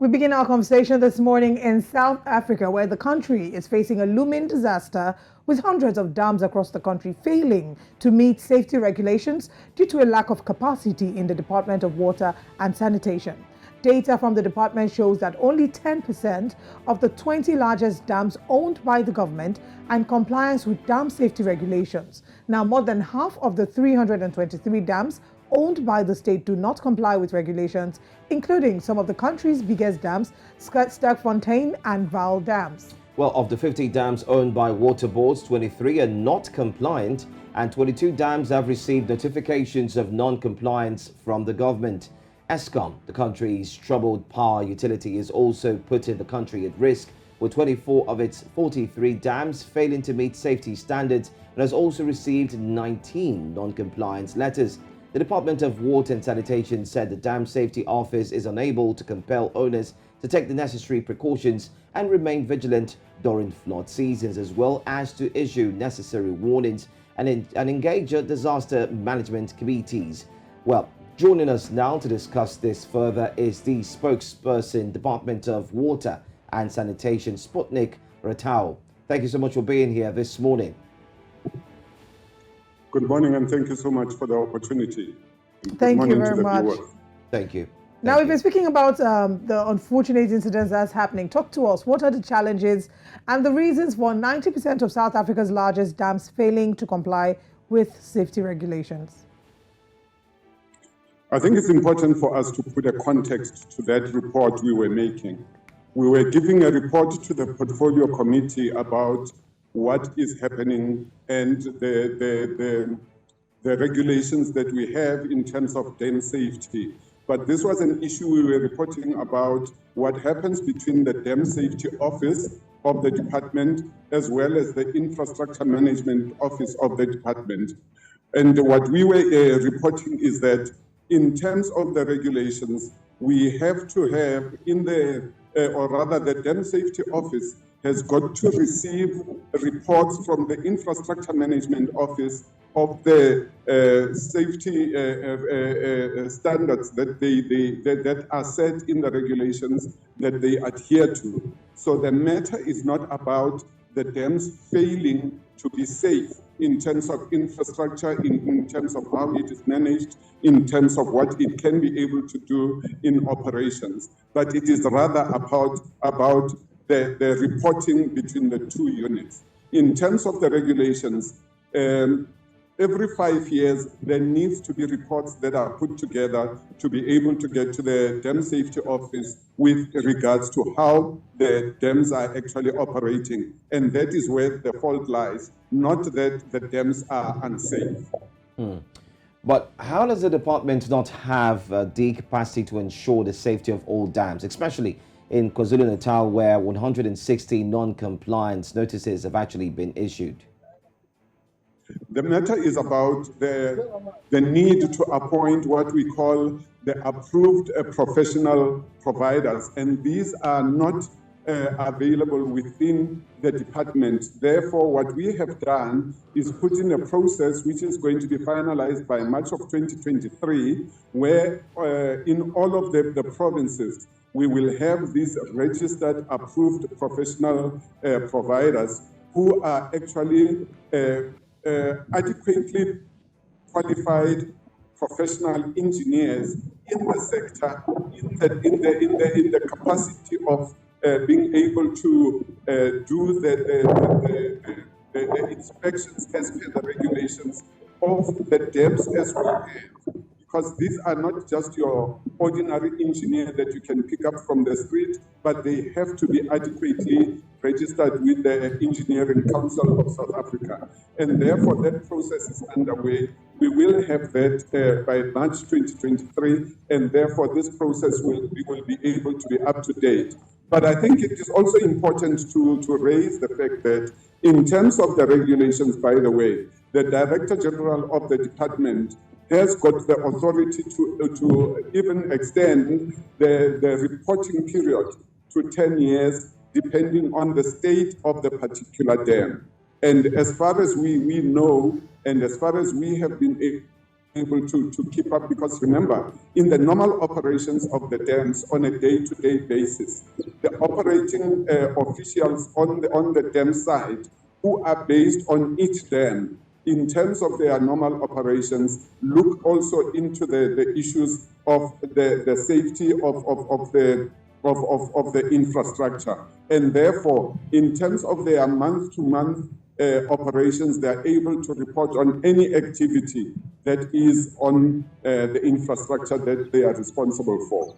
We begin our conversation this morning in South Africa, where the country is facing a looming disaster with hundreds of dams across the country failing to meet safety regulations due to a lack of capacity in the Department of Water and Sanitation. Data from the department shows that only 10% of the 20 largest dams owned by the government are in compliance with dam safety regulations. Now, more than half of the 323 dams owned by the state do not comply with regulations, including some of the country's biggest dams, Sterkfontein and Vaal dams. Well, of the 50 dams owned by water boards, 23 are not compliant and 22 dams have received notifications of non-compliance from the government. Eskom, the country's troubled power utility, is also putting the country at risk, with 24 of its 43 dams failing to meet safety standards, and has also received 19 non-compliance letters. The Department of Water and Sanitation said the Dam Safety Office is unable to compel owners to take the necessary precautions and remain vigilant during flood seasons, as well as to issue necessary warnings and engage disaster management committees. Well, joining us now to discuss this further is the spokesperson, Department of Water and Sanitation, Sputnik Ratau. Thank you so much for being here this morning. Good morning, and thank you so much for the opportunity. Thank you very much. Thank you. Now, we've been speaking about the unfortunate incidents that's happening. Talk to us. What are the challenges and the reasons for 90% of South Africa's largest dams failing to comply with safety regulations? I think it's important for us to put a context to that report we were making. We were giving a report to the portfolio committee about what is happening and the regulations that we have in terms of dam safety. But this was an issue we were reporting about what happens between the Dam Safety Office of the department as well as the Infrastructure Management Office of the department. And what we were reporting is that in terms of the regulations, we have to have the Dam Safety Office has got to receive reports from the Infrastructure Management Office of the safety standards that are set in the regulations that they adhere to. So the matter is not about the dams failing to be safe in terms of infrastructure, in terms of how it is managed, in terms of what it can be able to do in operations. But it is rather about the reporting between the two units. In terms of the regulations, every 5 years, there needs to be reports that are put together to be able to get to the Dam Safety Office with regards to how the dams are actually operating. And that is where the fault lies, not that the dams are unsafe. But how does the department not have the capacity to ensure the safety of all dams, especially in KwaZulu-Natal, where 160 non-compliance notices have actually been issued? The matter is about the need to appoint what we call the approved professional providers, and these are not available within the department. Therefore, what we have done is put in a process which is going to be finalized by March of 2023, where in all of the provinces, we will have these registered approved professional providers who are actually adequately qualified professional engineers in the sector, in the capacity of being able to do the inspections as per the regulations of the dams as well. Because these are not just your ordinary engineer that you can pick up from the street, but they have to be adequately registered with the Engineering Council of South Africa. And therefore, that process is underway. We will have that by March 2023, and therefore this process we will be able to be up to date. But I think it is also important to raise the fact that in terms of the regulations, by the way, the Director General of the department has got the authority to even extend the reporting period to 10 years, depending on the state of the particular dam. And as far as we know, and as far as we have been able to keep up, because remember, in the normal operations of the dams on a day-to-day basis, the operating officials on the dam side, who are based on each dam, in terms of their normal operations, look also into the issues of the safety of the infrastructure. And therefore, in terms of their month-to-month operations, they're able to report on any activity that is on the infrastructure that they are responsible for.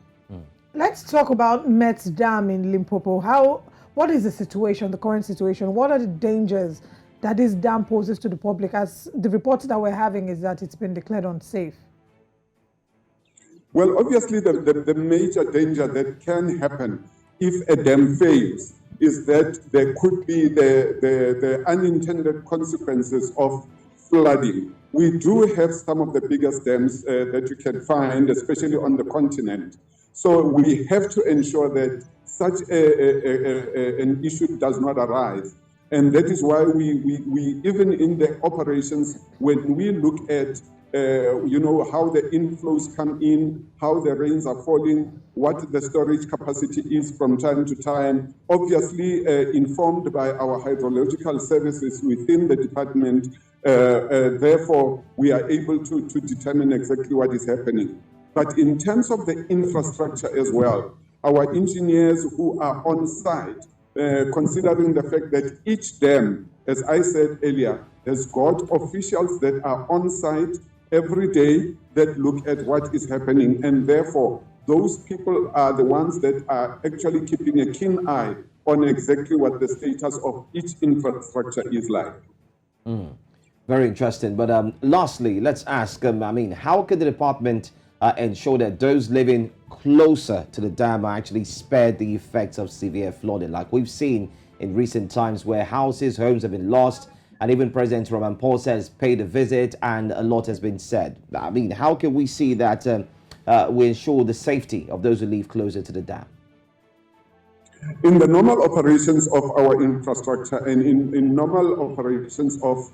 Let's talk about Met's Dam in Limpopo. What is the situation, the current situation? What are the dangers that this dam poses to the public? As the reports that we're having is that it's been declared unsafe. Well, obviously, the major danger that can happen if a dam fails is that there could be the unintended consequences of flooding. We do have some of the biggest dams that you can find, especially on the continent. So we have to ensure that such an issue does not arise. And that is why we even in the operations, when we look at how the inflows come in, how the rains are falling, what the storage capacity is from time to time, obviously informed by our hydrological services within the department. Therefore, we are able to determine exactly what is happening. But in terms of the infrastructure as well, our engineers who are on site, considering the fact that each dam, as I said earlier, has got officials that are on site every day that look at what is happening, and therefore those people are the ones that are actually keeping a keen eye on exactly what the status of each infrastructure is like. Very interesting. But lastly, let's ask, how can the department ensure that those living closer to the dam are actually spared the effects of severe flooding, like we've seen in recent times where houses, homes have been lost, and even President Ramaphosa has paid a visit and a lot has been said. How can we see that we ensure the safety of those who live closer to the dam? In the normal operations of our infrastructure and in normal operations of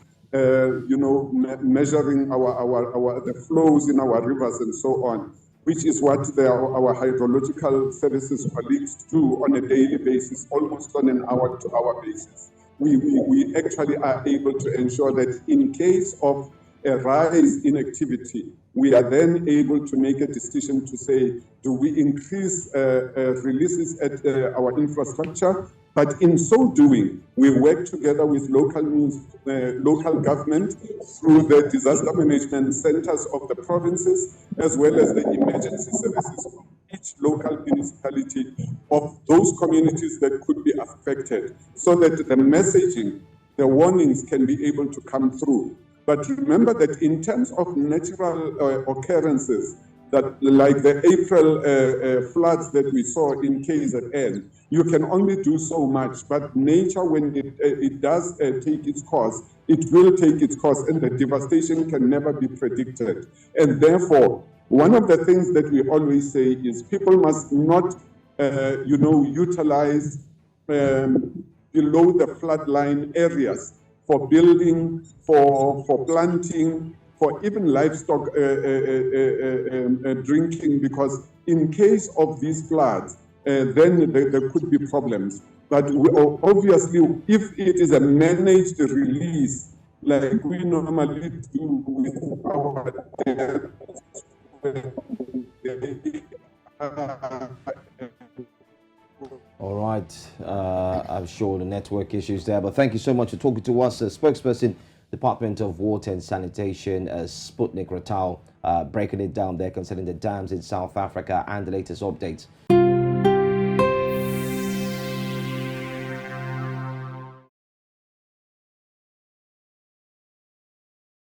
measuring the flows in our rivers and so on, which is what our hydrological services colleagues do on a daily basis, almost on an hour-to-hour basis. We actually are able to ensure that in case of a rise in activity, we are then able to make a decision to say, do we increase releases at our infrastructure? But in so doing, we work together with local government through the disaster management centers of the provinces, as well as the emergency services of each local municipality of those communities that could be affected, so that the messaging, the warnings can be able to come through. But remember that in terms of natural occurrences, that like the April floods that we saw in KZN, you can only do so much. But nature, when it does take its course, it will take its course, and the devastation can never be predicted. And therefore, one of the things that we always say is people must not, utilize below the floodline areas for building, for planting, for even livestock drinking, because in case of these floods, then there could be problems. But obviously, if it is a managed release, like we normally do with our All right. I'm sure the network issues there, but thank you so much for talking to us. Spokesperson, Department of Water and Sanitation, Sputnik Ratau, breaking it down there concerning the dams in South Africa and the latest updates.